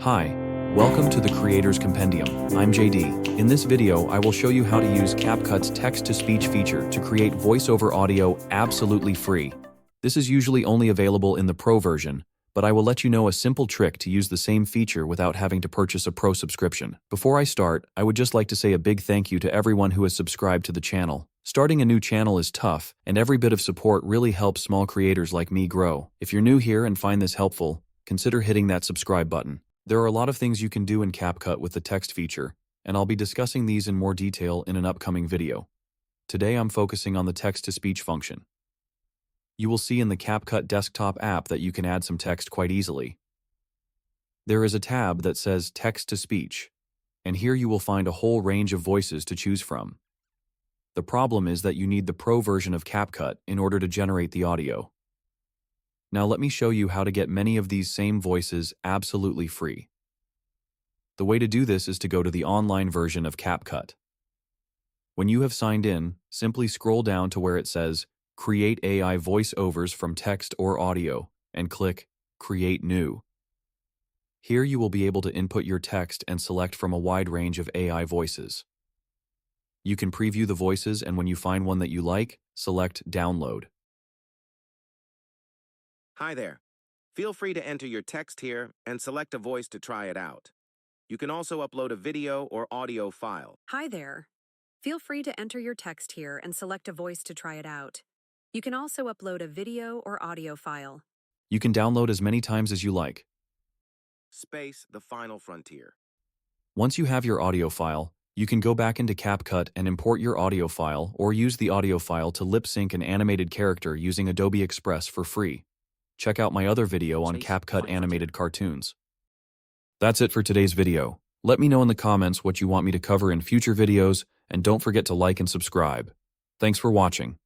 Hi, welcome to the Creator's Compendium. I'm JD. In this video, I will show you how to use CapCut's text-to-speech feature to create voiceover audio absolutely free. This is usually only available in the Pro version, but I will let you know a simple trick to use the same feature without having to purchase a Pro subscription. Before I start, I would just like to say a big thank you to everyone who has subscribed to the channel. Starting a new channel is tough, and every bit of support really helps small creators like me grow. If you're new here and find this helpful, consider hitting that subscribe button. There are a lot of things you can do in CapCut with the text feature, and I'll be discussing these in more detail in an upcoming video. Today I'm focusing on the text-to-speech function. You will see in the CapCut desktop app that you can add some text quite easily. There is a tab that says Text-to-Speech, and here you will find a whole range of voices to choose from. The problem is that you need the Pro version of CapCut in order to generate the audio. Now let me show you how to get many of these same voices absolutely free. The way to do this is to go to the online version of CapCut. When you have signed in, simply scroll down to where it says Create AI voiceovers from text or audio and click Create New. Here you will be able to input your text and select from a wide range of AI voices. You can preview the voices, and when you find one that you like, select Download. Hi there. Feel free to enter your text here and select a voice to try it out. You can also upload a video or audio file. Hi there. Feel free to enter your text here and select a voice to try it out. You can also upload a video or audio file. You can download as many times as you like. Space the final frontier. Once you have your audio file, you can go back into CapCut and import your audio file or use the audio file to lip-sync an animated character using Adobe Express for free. Check out my other video on CapCut animated cartoons. That's it for today's video. Let me know in the comments what you want me to cover in future videos, and don't forget to like and subscribe. Thanks for watching.